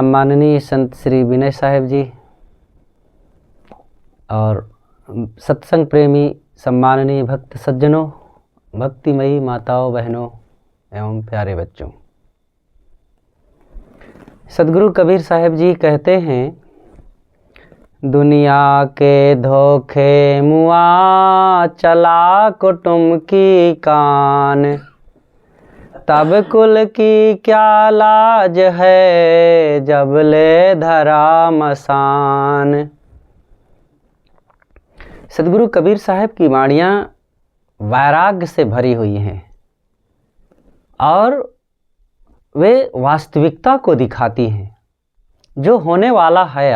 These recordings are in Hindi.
सम्माननीय संत श्री विनय साहेब जी और सत्संग प्रेमी सम्माननीय भक्त सज्जनों, भक्तिमयी माताओं, बहनों एवं प्यारे बच्चों, सद्गुरु कबीर साहेब जी कहते हैं, दुनिया के धोखे मुआ चला कुटुम की कान, तब कुल की क्या लाज है जब ले धरा मसान। सद्गुरु कबीर साहब की वाणियाँ वैराग्य से भरी हुई हैं और वे वास्तविकता को दिखाती हैं। जो होने वाला है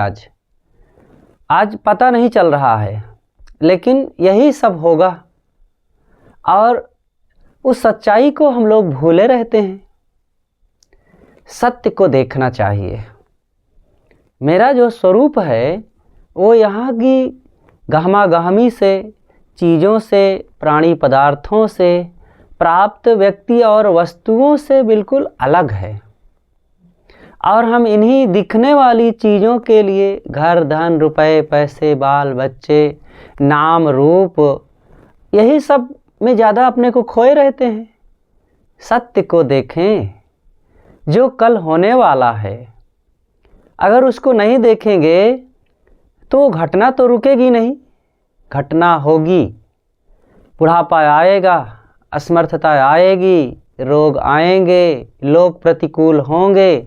आज पता नहीं चल रहा है, लेकिन यही सब होगा और उस सच्चाई को हम लोग भूले रहते हैं। सत्य को देखना चाहिए। मेरा जो स्वरूप है वो यहाँ की गहमागहमी से, चीज़ों से, प्राणी पदार्थों से, प्राप्त व्यक्ति और वस्तुओं से बिल्कुल अलग है और हम इन्हीं दिखने वाली चीज़ों के लिए घर, धन, रुपए, पैसे, बाल बच्चे, नाम, रूप, यही सब में ज़्यादा अपने को खोए रहते हैं। सत्य को देखें, जो कल होने वाला है। अगर उसको नहीं देखेंगे तो घटना तो रुकेगी नहीं, घटना होगी। बुढ़ापा आएगा, असमर्थता आएगी, रोग आएंगे, लोग प्रतिकूल होंगे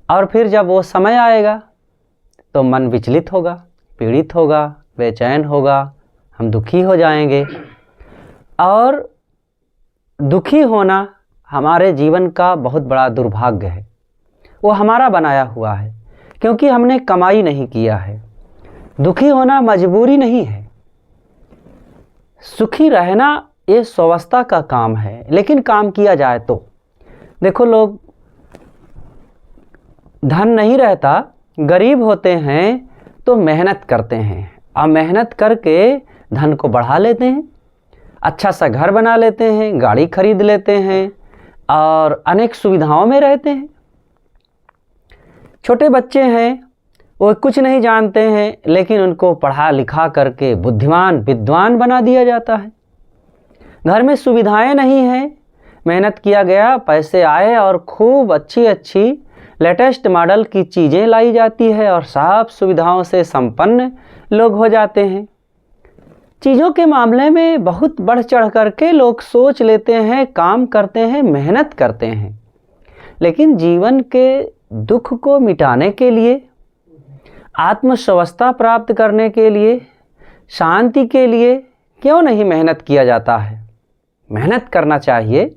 और फिर जब वो समय आएगा तो मन विचलित होगा, पीड़ित होगा, बेचैन होगा, हम दुखी हो जाएंगे। और दुखी होना हमारे जीवन का बहुत बड़ा दुर्भाग्य है। वो हमारा बनाया हुआ है, क्योंकि हमने कमाई नहीं किया है। दुखी होना मजबूरी नहीं है। सुखी रहना ये स्वावस्था का काम है, लेकिन काम किया जाए तो। देखो, लोग धन नहीं रहता, गरीब होते हैं तो मेहनत करते हैं और मेहनत करके धन को बढ़ा लेते हैं, अच्छा सा घर बना लेते हैं, गाड़ी खरीद लेते हैं और अनेक सुविधाओं में रहते हैं। छोटे बच्चे हैं, वो कुछ नहीं जानते हैं, लेकिन उनको पढ़ा लिखा करके बुद्धिमान, विद्वान बना दिया जाता है। घर में सुविधाएं नहीं हैं, मेहनत किया गया, पैसे आए और खूब अच्छी अच्छी लेटेस्ट मॉडल की चीज़ें लाई जाती है और सब सुविधाओं से संपन्न लोग हो जाते हैं। चीज़ों के मामले में बहुत बढ़ चढ़ करके लोग सोच लेते हैं, काम करते हैं, मेहनत करते हैं, लेकिन जीवन के दुख को मिटाने के लिए, आत्मस्वस्थता प्राप्त करने के लिए, शांति के लिए क्यों नहीं मेहनत किया जाता है? मेहनत करना चाहिए।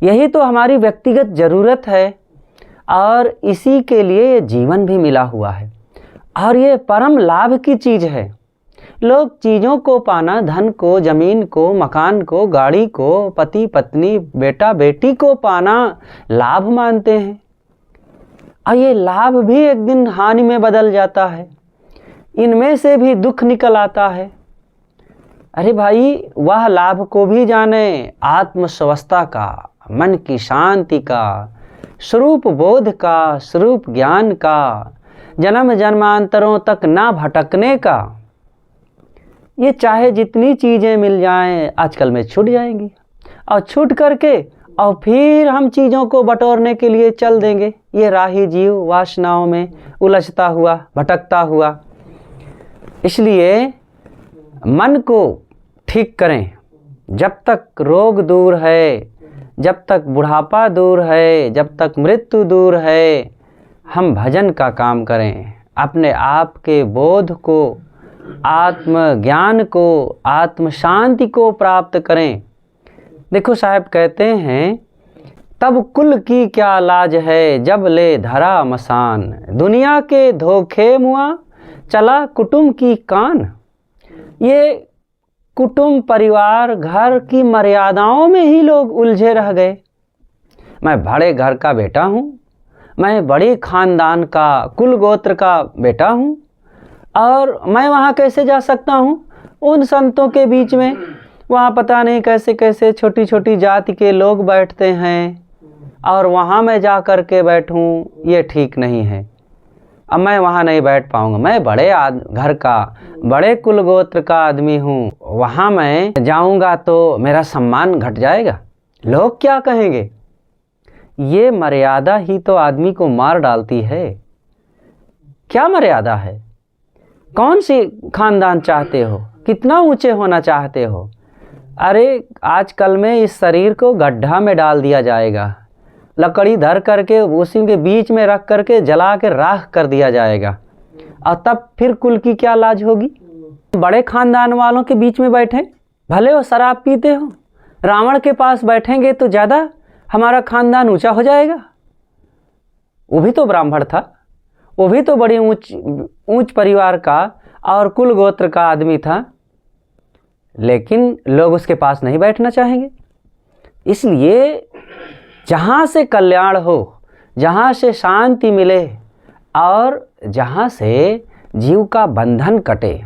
यही तो हमारी व्यक्तिगत ज़रूरत है और इसी के लिए ये जीवन भी मिला हुआ है और ये परम लाभ की चीज़ है। लोग चीज़ों को पाना, धन को, ज़मीन को, मकान को, गाड़ी को, पति पत्नी, बेटा बेटी को पाना लाभ मानते हैं और ये लाभ भी एक दिन हानि में बदल जाता है। इनमें से भी दुख निकल आता है। अरे भाई, वह लाभ को भी जाने, आत्मस्वस्थता का, मन की शांति का, स्वरूप बोध का, स्वरूप ज्ञान का, जन्म जन्मांतरों तक ना भटकने का। ये चाहे जितनी चीज़ें मिल जाएं, आजकल में छूट जाएंगी और छूट करके और फिर हम चीज़ों को बटोरने के लिए चल देंगे, ये राही जीव वासनाओं में उलझता हुआ, भटकता हुआ। इसलिए मन को ठीक करें। जब तक रोग दूर है, जब तक बुढ़ापा दूर है, जब तक मृत्यु दूर है, हम भजन का काम करें। अपने आप के बोध को, आत्मज्ञान को, आत्म शांति को प्राप्त करें। देखो, साहब कहते हैं, तब कुल की क्या लाज है जब ले धरा मसान, दुनिया के धोखे मुआ चला कुटुम की कान। ये कुटुंब, परिवार, घर की मर्यादाओं में ही लोग उलझे रह गए। मैं बड़े घर का बेटा हूँ, मैं बड़े खानदान का, कुल गोत्र का बेटा हूँ और मैं वहाँ कैसे जा सकता हूँ उन संतों के बीच में? वहाँ पता नहीं कैसे कैसे छोटी छोटी जाति के लोग बैठते हैं और वहाँ मैं जा कर के बैठूँ, ये ठीक नहीं है। अब मैं वहाँ नहीं बैठ पाऊँगा, मैं बड़े घर का, बड़े कुल गोत्र का आदमी हूँ, वहाँ मैं जाऊँगा तो मेरा सम्मान घट जाएगा, लोग क्या कहेंगे। ये मर्यादा ही तो आदमी को मार डालती है। क्या मर्यादा है? कौन सी खानदान चाहते हो? कितना ऊंचे होना चाहते हो? अरे आजकल में इस शरीर को गड्ढा में डाल दिया जाएगा, लकड़ी धर करके उसी के बीच में रख करके जला के राख कर दिया जाएगा, और तब फिर कुल की क्या लाज होगी। बड़े खानदान वालों के बीच में बैठे, भले वो शराब पीते हो, रावण के पास बैठेंगे तो ज़्यादा हमारा खानदान ऊंचा हो जाएगा। वो भी तो ब्राह्मण था, वो भी तो बड़ी ऊंच परिवार का और कुल गोत्र का आदमी था, लेकिन लोग उसके पास नहीं बैठना चाहेंगे। इसलिए जहाँ से कल्याण हो, जहाँ से शांति मिले और जहाँ से जीव का बंधन कटे,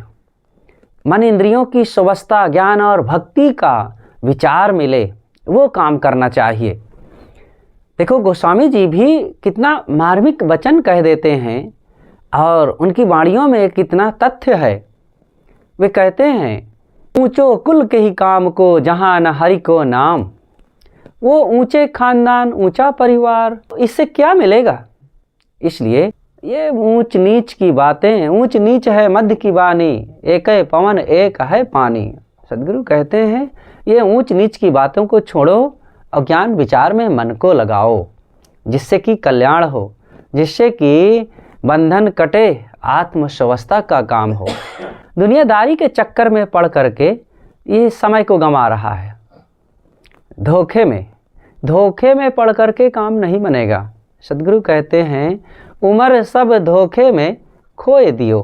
मन इंद्रियों की स्वस्थता, ज्ञान और भक्ति का विचार मिले, वो काम करना चाहिए। देखो गोस्वामी जी भी कितना मार्मिक वचन कह देते हैं और उनकी वाणियों में कितना तथ्य है। वे कहते हैं, ऊंचो कुल के ही काम को जहाँ न हरि को नाम। वो ऊंचे खानदान, ऊंचा परिवार, इससे क्या मिलेगा। इसलिए ये ऊंच नीच की बातें, ऊंच नीच है मध्य की वाणी, एक है पवन एक है पानी। सदगुरु कहते हैं ये ऊंच नीच की बातों को छोड़ो और ज्ञान विचार में मन को लगाओ, जिससे कि कल्याण हो, जिससे कि बंधन कटे, आत्मस्वस्थता का काम हो। दुनियादारी के चक्कर में पड़ करके ये समय को गंवा रहा है। धोखे में पड़ करके काम नहीं बनेगा। सदगुरु कहते हैं, उम्र सब धोखे में खोए दियो।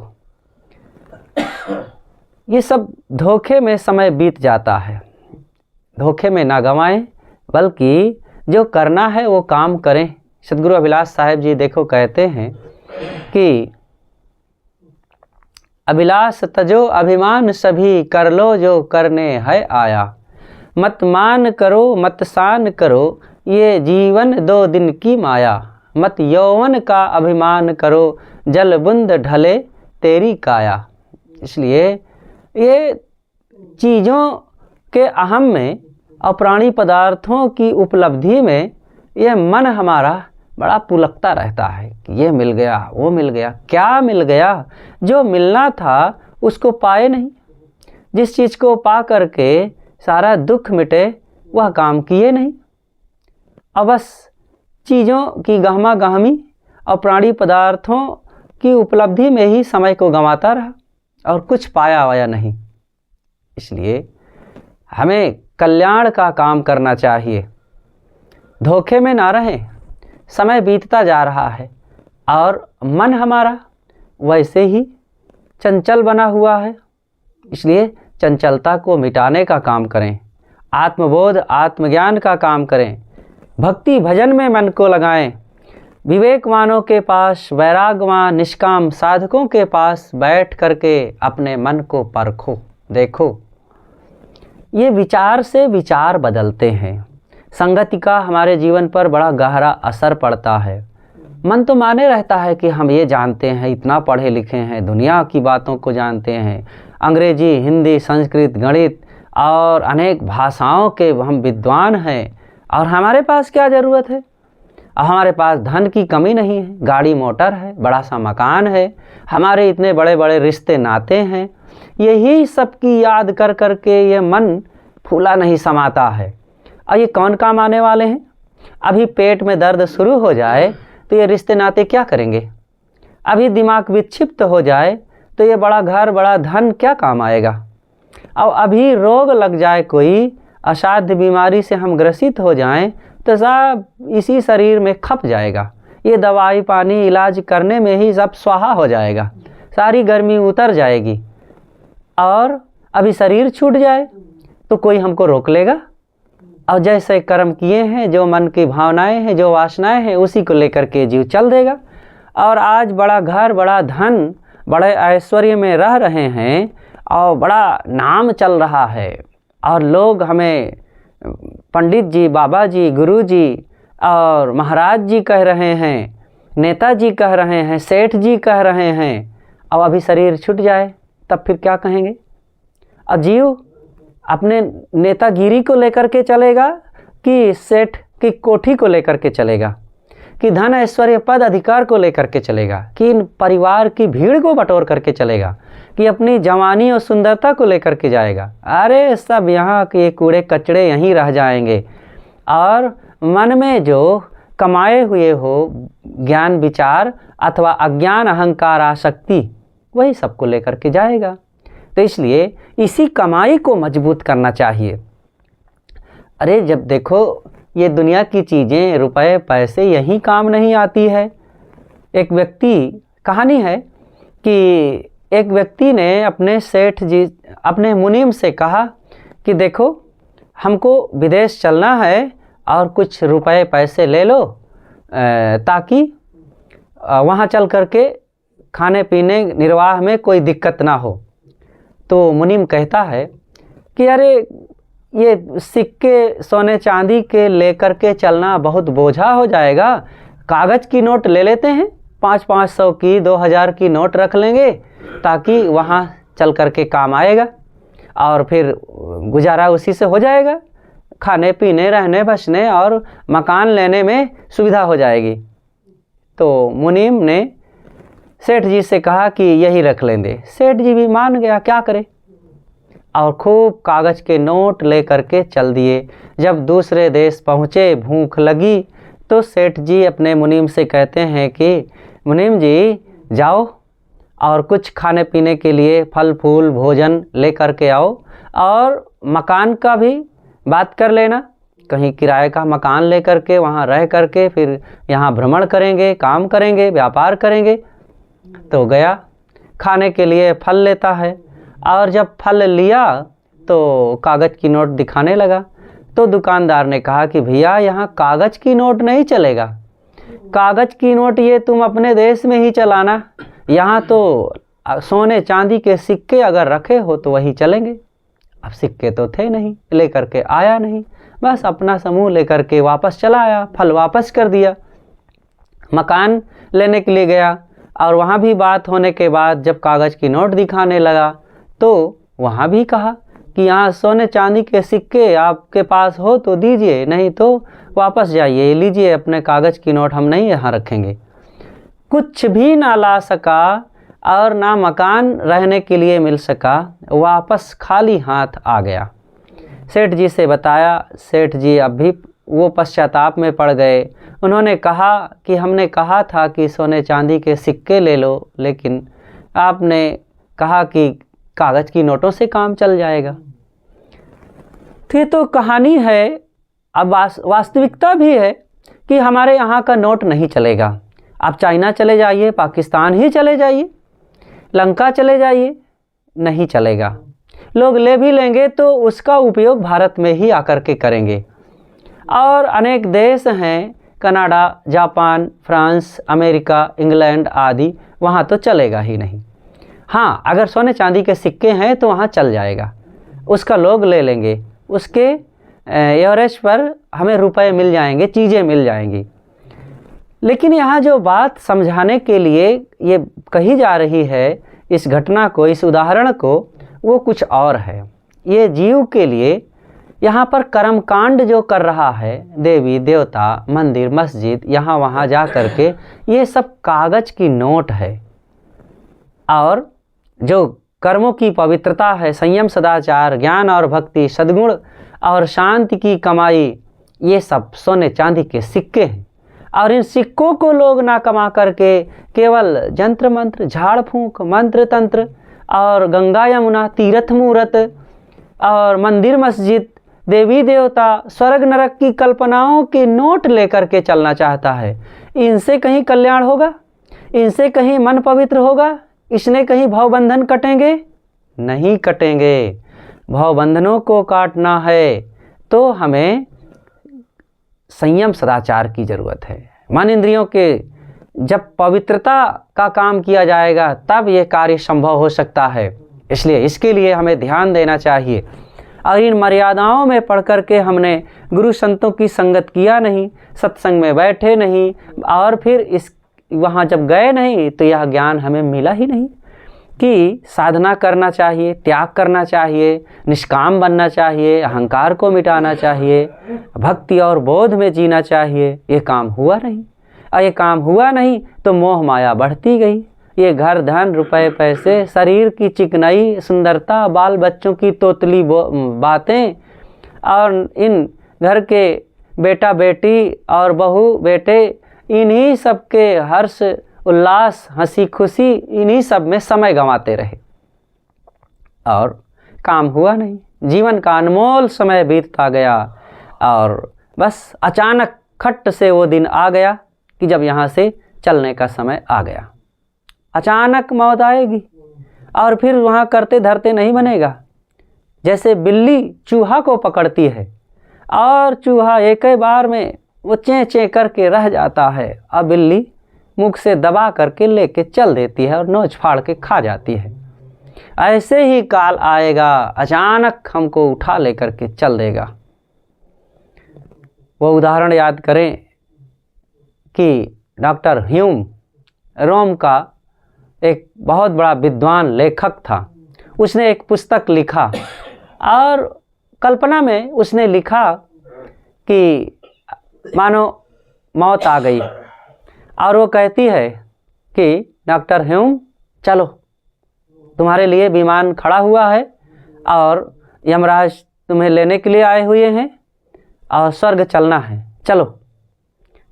ये सब धोखे में समय बीत जाता है। धोखे में ना गंवाएं, बल्कि जो करना है वो काम करें। सदगुरु अभिलाष साहिब जी देखो कहते हैं कि अभिलाष तजो अभिमान सभी, कर लो जो करने है आया। मत मान करो मत सान करो, ये जीवन 2 दिन की माया। मत यौवन का अभिमान करो, जल बुंद ढले तेरी काया। इसलिए ये चीज़ों के अहम में और प्राणी पदार्थों की उपलब्धि में यह मन हमारा बड़ा पुलकता रहता है कि ये मिल गया, वो मिल गया। क्या मिल गया? जो मिलना था उसको पाए नहीं। जिस चीज़ को पा करके सारा दुख मिटे, वह काम किए नहीं। अब बस चीज़ों की गहमा गहमी और प्राणी पदार्थों की उपलब्धि में ही समय को गंवाता रहा और कुछ पाया वाया नहीं। इसलिए हमें कल्याण का काम करना चाहिए, धोखे में ना रहें। समय बीतता जा रहा है और मन हमारा वैसे ही चंचल बना हुआ है। इसलिए चंचलता को मिटाने का काम करें, आत्मबोध आत्मज्ञान का काम करें, भक्ति भजन में मन को लगाएं। विवेकवानों के पास, वैरागवान निष्काम साधकों के पास बैठ करके अपने मन को परखो, देखो। ये विचार से विचार बदलते हैं। संगति का हमारे जीवन पर बड़ा गहरा असर पड़ता है। मन तो माने रहता है कि हम ये जानते हैं, इतना पढ़े लिखे हैं, दुनिया की बातों को जानते हैं, अंग्रेजी, हिंदी, संस्कृत, गणित और अनेक भाषाओं के हम विद्वान हैं, और हमारे पास क्या ज़रूरत है। और हमारे पास धन की कमी नहीं है, गाड़ी मोटर है, बड़ा सा मकान है, हमारे इतने बड़े बड़े रिश्ते नाते हैं। यही सब की याद कर करके ये मन फूला नहीं समाता है। और ये कौन काम आने वाले हैं? अभी पेट में दर्द शुरू हो जाए तो ये रिश्ते नाते क्या करेंगे? अभी दिमाग विक्षिप्त हो जाए तो ये बड़ा घर बड़ा धन क्या काम आएगा? और अभी रोग लग जाए, कोई असाध्य बीमारी से हम ग्रसित हो जाएं, तो सब इसी शरीर में खप जाएगा। ये दवाई पानी इलाज करने में ही सब स्वाहा हो जाएगा, सारी गर्मी उतर जाएगी। और अभी शरीर छूट जाए तो कोई हमको रोक लेगा? और जैसे कर्म किए हैं, जो मन की भावनाएं हैं, जो वासनाएं हैं, उसी को लेकर के जीव चल देगा। और आज बड़ा घर बड़ा धन, बड़े ऐश्वर्य में रह रहे हैं और बड़ा नाम चल रहा है, और लोग हमें पंडित जी, बाबा जी, गुरु जी और महाराज जी कह रहे हैं, नेताजी कह रहे हैं, सेठ जी कह रहे हैं, अब अभी शरीर छूट जाए तब फिर क्या कहेंगे? अब जीव अपने नेतागिरी को लेकर के चलेगा कि सेठ की कोठी को लेकर के चलेगा, कि धन ऐश्वर्य पद अधिकार को लेकर के चलेगा, कि इन परिवार की भीड़ को बटोर करके चलेगा, कि अपनी जवानी और सुंदरता को लेकर के जाएगा? अरे सब यहाँ के कूड़े कचड़े यहीं रह जाएंगे और मन में जो कमाए हुए हो ज्ञान विचार अथवा अज्ञान अहंकार आसक्ति, वही सबको लेकर के जाएगा। तो इसलिए इसी कमाई को मजबूत करना चाहिए। अरे जब देखो ये दुनिया की चीज़ें, रुपए पैसे यही काम नहीं आती है। एक व्यक्ति, कहानी है कि एक व्यक्ति ने अपने सेठ जी, अपने मुनीम से कहा कि देखो हमको विदेश चलना है और कुछ रुपए पैसे ले लो ताकि वहाँ चल करके खाने पीने निर्वाह में कोई दिक्कत ना हो। तो मुनीम कहता है कि अरे ये सिक्के सोने चांदी के लेकर के चलना बहुत बोझा हो जाएगा, कागज़ की नोट ले लेते हैं, 500 की 2000 की नोट रख लेंगे ताकि वहाँ चल करके काम आएगा और फिर गुजारा उसी से हो जाएगा, खाने पीने रहने बसने और मकान लेने में सुविधा हो जाएगी। तो मुनीम ने सेठ जी से कहा कि यही रख लेंगे। सेठ जी भी मान गया, क्या करे, और खूब कागज़ के नोट ले करके चल दिए। जब दूसरे देश पहुँचे, भूख लगी तो सेठ जी अपने मुनीम से कहते हैं कि मुनीम जी जाओ और कुछ खाने पीने के लिए फल फूल भोजन ले करके आओ और मकान का भी बात कर लेना, कहीं किराए का मकान ले करके वहाँ रह करके फिर यहाँ भ्रमण करेंगे, काम करेंगे, व्यापार करेंगे। तो गया, खाने के लिए फल लेता है और जब फल लिया तो कागज़ की नोट दिखाने लगा। तो दुकानदार ने कहा कि भैया यहाँ कागज़ की नोट नहीं चलेगा, कागज़ की नोट ये तुम अपने देश में ही चलाना, यहाँ तो सोने चांदी के सिक्के अगर रखे हो तो वही चलेंगे। अब सिक्के तो थे नहीं, लेकर के आया नहीं, बस अपना समूह लेकर के वापस चला आया, फल वापस कर दिया। मकान लेने के लिए गया और वहाँ भी बात होने के बाद जब कागज़ की नोट दिखाने लगा तो वहाँ भी कहा कि यहाँ सोने चांदी के सिक्के आपके पास हो तो दीजिए, नहीं तो वापस जाइए, लीजिए अपने कागज़ की नोट, हम नहीं यहाँ रखेंगे। कुछ भी ना ला सका और ना मकान रहने के लिए मिल सका, वापस खाली हाथ आ गया। सेठ जी से बताया, सेठ जी अब भी वो पश्चाताप में पड़ गए। उन्होंने कहा कि हमने कहा था कि सोने चांदी के सिक्के ले लो, लेकिन आपने कहा कि कागज़ की नोटों से काम चल जाएगा। तो ये तो कहानी है, अब वास्तविकता भी है कि हमारे यहाँ का नोट नहीं चलेगा। आप चाइना चले जाइए, पाकिस्तान ही चले जाइए, लंका चले जाइए, नहीं चलेगा। लोग ले भी लेंगे तो उसका उपयोग भारत में ही आकर के करेंगे। और अनेक देश हैं, Canada, Japan, France, America, England आदि, वहाँ तो चलेगा ही नहीं। हाँ, अगर सोने चांदी के सिक्के हैं तो वहाँ चल जाएगा, उसका लोग ले लेंगे, उसके एवरेज पर हमें रुपए मिल जाएंगे, चीज़ें मिल जाएंगी। लेकिन यहाँ जो बात समझाने के लिए ये कही जा रही है, इस घटना को, इस उदाहरण को, वो कुछ और है। ये जीव के लिए यहाँ पर कर्मकांड जो कर रहा है, देवी देवता, मंदिर मस्जिद, यहाँ वहाँ जा कर के, ये सब कागज़ की नोट है। और जो कर्मों की पवित्रता है, संयम सदाचार, ज्ञान और भक्ति, सद्गुण और शांति की कमाई, ये सब सोने चांदी के सिक्के हैं। और इन सिक्कों को लोग ना कमा करके केवल जंत्र मंत्र, झाड़ फूंक, मंत्र तंत्र और गंगा यमुना, तीर्थ मूर्त और मंदिर मस्जिद, देवी देवता, स्वर्ग नरक की कल्पनाओं के नोट लेकर के चलना चाहता है। इनसे कहीं कल्याण होगा? इनसे कहीं मन पवित्र होगा? इसने कहीं भवबंधन कटेंगे? नहीं कटेंगे। भवबंधनों को काटना है तो हमें संयम सदाचार की ज़रूरत है। मन इंद्रियों के जब पवित्रता का काम किया जाएगा तब ये कार्य संभव हो सकता है। इसलिए इसके लिए हमें ध्यान देना चाहिए और इन मर्यादाओं में पढ़ कर के हमने गुरु संतों की संगत किया नहीं, सत्संग में बैठे नहीं, और फिर इस वहाँ जब गए नहीं तो यह ज्ञान हमें मिला ही नहीं कि साधना करना चाहिए, त्याग करना चाहिए, निष्काम बनना चाहिए, अहंकार को मिटाना चाहिए, भक्ति और बोध में जीना चाहिए। ये काम हुआ नहीं, और ये काम हुआ नहीं तो मोह माया बढ़ती गई। ये घर, धन, रुपए, पैसे, शरीर की चिकनाई, सुंदरता, बाल बच्चों की तोतली बातें, और इन घर के बेटा बेटी और बहू बेटे, इन्हीं सब के हर्ष उल्लास, हंसी खुशी, इन्हीं सब में समय गंवाते रहे और काम हुआ नहीं। जीवन का अनमोल समय बीतता गया और बस अचानक खट से वो दिन आ गया कि जब यहाँ से चलने का समय आ गया। अचानक मौत आएगी और फिर वहाँ करते धरते नहीं बनेगा। जैसे बिल्ली चूहा को पकड़ती है और चूहा एक ही बार में वो चें चें करके रह जाता है, अब बिल्ली मुख से दबा करके लेके चल देती है और नोच फाड़ के खा जाती है। ऐसे ही काल आएगा, अचानक हमको उठा लेकर के चल देगा। वो उदाहरण याद करें कि डॉक्टर ह्यूम, रोम का एक बहुत बड़ा विद्वान लेखक था। उसने एक पुस्तक लिखा और कल्पना में उसने लिखा कि मानो मौत आ गई और वो कहती है कि डॉक्टर ह्यूम चलो, तुम्हारे लिए विमान खड़ा हुआ है और यमराज तुम्हें लेने के लिए आए हुए हैं और स्वर्ग चलना है, चलो।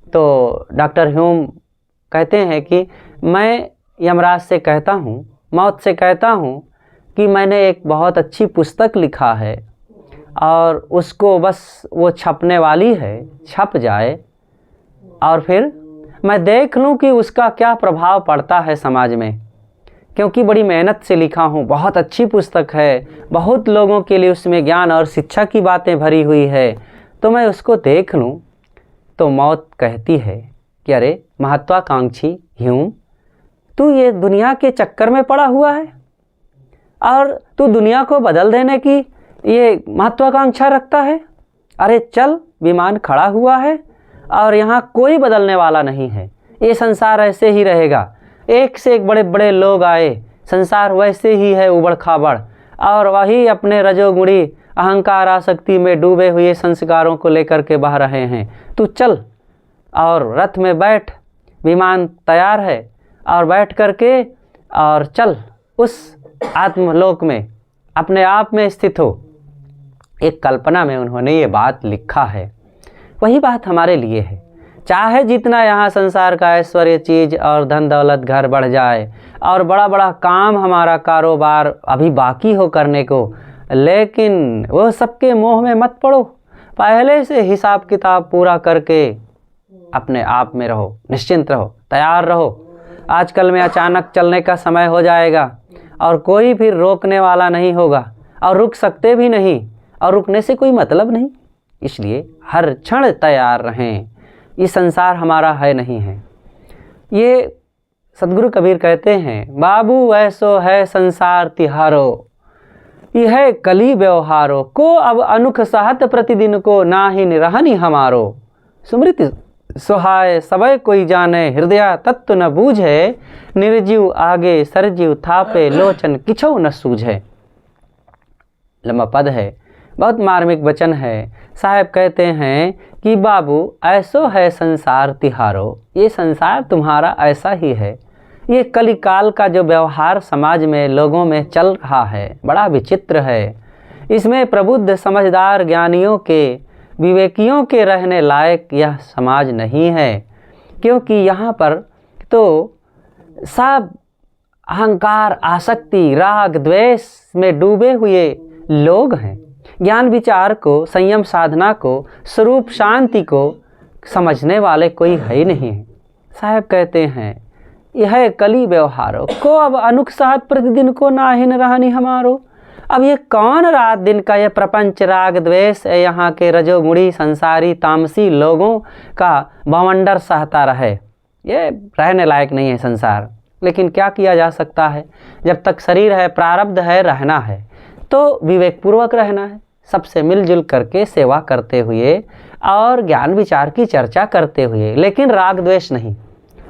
तो डॉक्टर ह्यूम कहते हैं कि मैं यमराज से कहता हूँ, मौत से कहता हूँ कि मैंने एक बहुत अच्छी पुस्तक लिखा है और उसको बस वो छपने वाली है, छप जाए और फिर मैं देख लूँ कि उसका क्या प्रभाव पड़ता है समाज में, क्योंकि बड़ी मेहनत से लिखा हूँ, बहुत अच्छी पुस्तक है, बहुत लोगों के लिए उसमें ज्ञान और शिक्षा की बातें भरी हुई है, तो मैं उसको देख लूँ। तो मौत कहती है कि अरे महत्वाकांक्षी ह्यूम, तू ये दुनिया के चक्कर में पड़ा हुआ है और तू दुनिया को बदल देने की ये महत्वाकांक्षा रखता है। अरे चल, विमान खड़ा हुआ है और यहाँ कोई बदलने वाला नहीं है, ये संसार ऐसे ही रहेगा। एक से एक बड़े बड़े लोग आए, संसार वैसे ही है उबड़ खाबड़, और वही अपने रजोगुणी अहंकार आसक्ति में डूबे हुए संस्कारों को लेकर के बह रहे हैं। तू चल और रथ में बैठ, विमान तैयार है, और बैठ करके और चल उस आत्मलोक में, अपने आप में स्थित हो। एक कल्पना में उन्होंने ये बात लिखा है। वही बात हमारे लिए है। चाहे जितना यहाँ संसार का ऐश्वर्य चीज़ और धन दौलत घर बढ़ जाए और बड़ा बड़ा काम हमारा कारोबार अभी बाकी हो करने को, लेकिन वो सबके मोह में मत पड़ो। पहले से हिसाब किताब पूरा करके अपने आप में रहो, निश्चिंत रहो, तैयार रहो। आजकल में अचानक चलने का समय हो जाएगा और कोई फिर रोकने वाला नहीं होगा और रुक सकते भी नहीं, और रुकने से कोई मतलब नहीं। इसलिए हर क्षण तैयार रहें। ये संसार हमारा है नहीं है। ये सदगुरु कबीर कहते हैं, बाबू ऐसो है संसार तिहारो, यह कली व्यवहारो, को अब अनुख सहत प्रतिदिन को नाही निरहनी हमारो। सुमृति सुहाय सबय कोई जाने, हृदय तत्व न बूझे, निर्जीव आगे सरजीव थापे, लोचन किछो न सूझे। लंबा पद है, बहुत मार्मिक वचन है। साहब कहते हैं कि बाबू ऐसो है संसार तिहारो, ये संसार तुम्हारा ऐसा ही है। ये कलिकाल का जो व्यवहार समाज में लोगों में चल रहा है बड़ा विचित्र है। इसमें प्रबुद्ध समझदार ज्ञानियों के, विवेकियों के रहने लायक यह समाज नहीं है, क्योंकि यहाँ पर तो सब अहंकार आसक्ति राग द्वेष में डूबे हुए लोग हैं। ज्ञान विचार को, संयम साधना को, स्वरूप शांति को समझने वाले कोई है ही नहीं है। साहब कहते हैं, यह कली व्यवहारो को अब अनुख सहत प्रतिदिन को नाहिन रहनी हमारो। अब ये कौन रात दिन का ये प्रपंच राग द्वेष यहाँ के रजोगुणी संसारी तामसी लोगों का बवंडर सहता रहे। ये रहने लायक नहीं है संसार। लेकिन क्या किया जा सकता है, जब तक शरीर है, प्रारब्ध है, रहना है तो विवेकपूर्वक रहना है। सबसे मिलजुल करके सेवा करते हुए और ज्ञान विचार की चर्चा करते हुए, लेकिन राग द्वेष नहीं,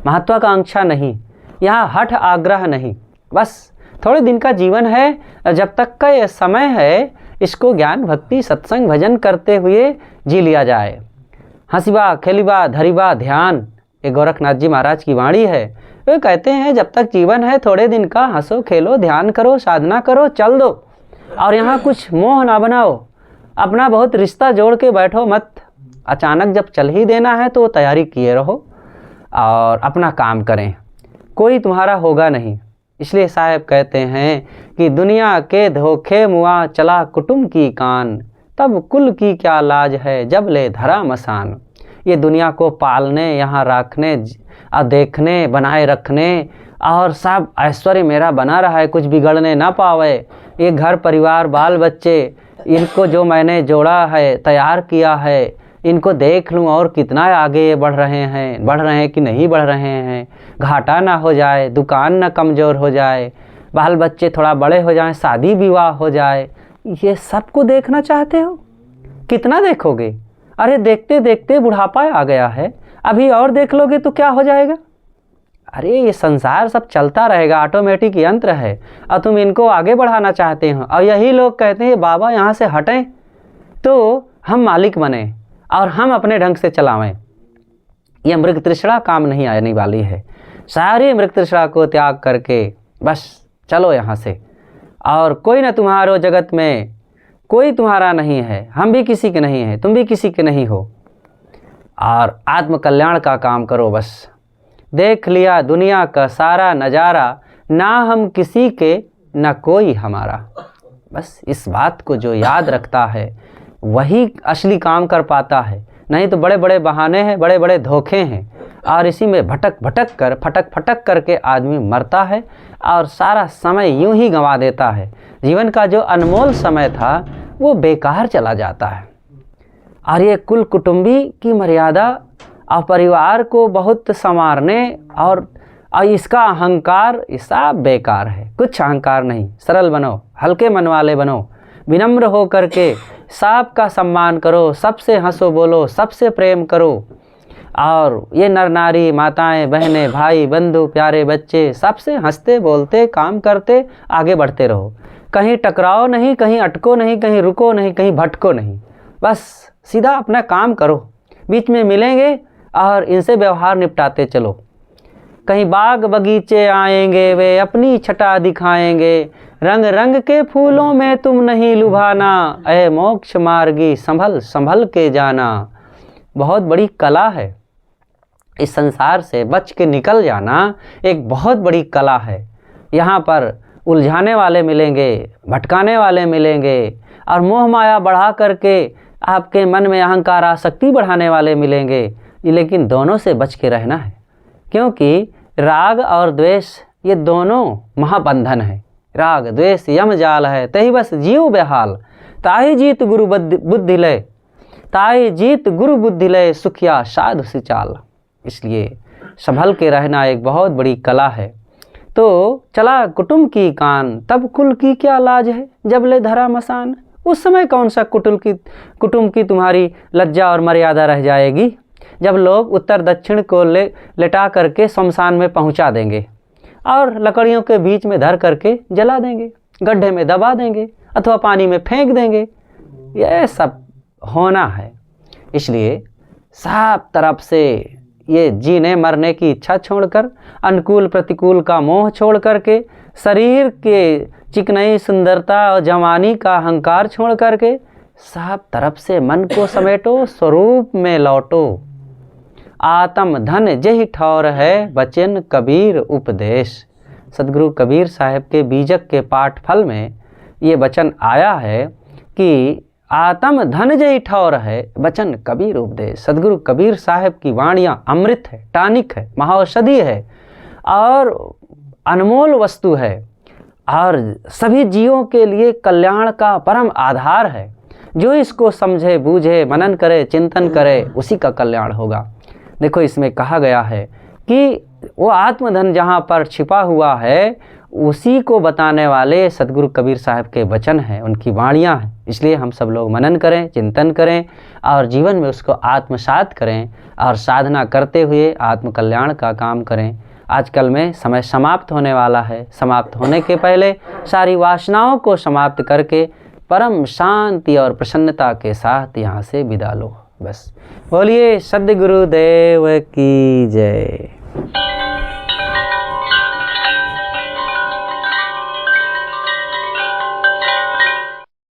महत्वाकांक्षा नहीं, यहाँ हठ आग्रह नहीं। बस थोड़े दिन का जीवन है, जब तक का ये समय है इसको ज्ञान भक्ति सत्संग भजन करते हुए जी लिया जाए। हंसीबा खेलीबा धरीबा ध्यान, ये गोरखनाथ जी महाराज की वाणी है। वे कहते हैं जब तक जीवन है थोड़े दिन का हंसो खेलो ध्यान करो साधना करो चल दो, और यहाँ कुछ मोह ना बनाओ, अपना बहुत रिश्ता जोड़ के बैठो मत। अचानक जब चल ही देना है तो तैयारी किए रहो और अपना काम करें, कोई तुम्हारा होगा नहीं। इसलिए साहब कहते हैं कि दुनिया के धोखे मुआ चला कुटुंब की कान, तब कुल की क्या लाज है जब ले धरा मसान। ये दुनिया को पालने, यहाँ रखने और देखने, बनाए रखने, और सब ऐश्वर्य मेरा बना रहा है, कुछ बिगड़ने ना पावे। ये घर परिवार बाल बच्चे, इनको जो मैंने जोड़ा है तैयार किया है, इनको देख लूँ और कितना आगे ये बढ़ रहे हैं कि नहीं बढ़ रहे हैं, घाटा ना हो जाए, दुकान ना कमज़ोर हो जाए, बाल बच्चे थोड़ा बड़े हो जाएं, शादी विवाह हो जाए। ये सबको देखना चाहते हो? कितना देखोगे? अरे देखते देखते बुढ़ापा आ गया है, अभी और देख लोगे तो क्या हो जाएगा? अरे ये संसार सब चलता रहेगा, ऑटोमेटिक यंत्र है, और तुम इनको आगे बढ़ाना चाहते हो। और यही लोग कहते हैं बाबा यहाँ से हटें तो हम मालिक बने और हम अपने ढंग से चलावें। ये मृग तृष्णा काम नहीं आने वाली है। सारी मृग तृष्णा को त्याग करके बस चलो यहाँ से, और कोई ना तुम्हारो जगत में कोई तुम्हारा नहीं है, हम भी किसी के नहीं हैं, तुम भी किसी के नहीं हो, और आत्म कल्याण का काम करो। बस देख लिया दुनिया का सारा नज़ारा, ना हम किसी के ना कोई हमारा। बस इस बात को जो याद रखता है वही असली काम कर पाता है, नहीं तो बड़े बड़े बहाने हैं, बड़े बड़े धोखे हैं, और इसी में भटक भटक कर फटक फटक करके आदमी मरता है और सारा समय यूं ही गंवा देता है। जीवन का जो अनमोल समय था वो बेकार चला जाता है। और ये कुल कुटुंबी की मर्यादा और परिवार को बहुत संवारने और इसका अहंकार, ये सब बेकार है। कुछ अहंकार नहीं, सरल बनो, हल्के मन वाले बनो, विनम्र हो करके सबका सम्मान करो, सबसे हंसो बोलो, सबसे प्रेम करो, और ये नर नारी माताएं बहनें भाई बंधु प्यारे बच्चे सबसे हंसते बोलते काम करते आगे बढ़ते रहो। कहीं टकराओ नहीं, कहीं अटको नहीं, कहीं रुको नहीं, कहीं भटको नहीं, बस सीधा अपना काम करो। बीच में मिलेंगे और इनसे व्यवहार निपटाते चलो। कहीं बाग बगीचे आएंगे वे अपनी छटा दिखाएंगे, रंग रंग के फूलों में तुम नहीं लुभाना, ऐ मोक्ष मार्गी संभल संभल के जाना। बहुत बड़ी कला है, इस संसार से बच के निकल जाना एक बहुत बड़ी कला है। यहाँ पर उलझाने वाले मिलेंगे, भटकाने वाले मिलेंगे, और मोह माया बढ़ा करके आपके मन में अहंकार आसक्ति बढ़ाने वाले मिलेंगे। लेकिन दोनों से बच के रहना है, क्योंकि राग और द्वेष ये दोनों महाबंधन है। राग द्वेष यम जाल है, तही बस जीव बेहाल, ताहि जीत गुरु बुद्धि लय, ताहि जीत गुरु बुद्धि लय, सुखिया साधु सिचाल। इसलिए संभल के रहना एक बहुत बड़ी कला है। तो चला कुटुंब की कान, तब कुल की क्या लाज है जब ले धरा मसान। उस समय कौन सा कुटुंब की तुम्हारी लज्जा और मर्यादा रह जाएगी, जब लोग उत्तर दक्षिण को लेटा करके शमशान में पहुंचा देंगे और लकड़ियों के बीच में धर करके जला देंगे, गड्ढे में दबा देंगे अथवा पानी में फेंक देंगे। यह सब होना है। इसलिए सब तरफ से ये जीने मरने की इच्छा छोड़कर, अनुकूल प्रतिकूल का मोह छोड़ करके, शरीर के चिकनाई सुंदरता और जवानी का अहंकार छोड़ करके सब तरफ से मन को समेटो, स्वरूप में लौटो। आत्म धन जेहि ठौर है, बचन कबीर उपदेश। सदगुरु कबीर साहब के बीजक के पाठफल में ये वचन आया है कि आत्म धन जेहि ठौर है, बचन कबीर उपदेश। सदगुरु कबीर साहब की वाणियाँ अमृत है, टानिक है, महाऔषधि है और अनमोल वस्तु है, और सभी जीवों के लिए कल्याण का परम आधार है। जो इसको समझे बूझे मनन करे चिंतन करे उसी का कल्याण होगा। देखो इसमें कहा गया है कि वो आत्मधन जहाँ पर छिपा हुआ है उसी को बताने वाले सदगुरु कबीर साहब के वचन हैं, उनकी वाणियाँ हैं। इसलिए हम सब लोग मनन करें, चिंतन करें और जीवन में उसको आत्मसात करें और साधना करते हुए आत्म कल्याण का काम करें। आजकल में समय समाप्त होने वाला है। समाप्त होने के पहले सारी वासनाओं को समाप्त करके परम शांति और प्रसन्नता के साथ यहाँ से विदा लो। बस बोलिए सद्गुरुदेव की जय।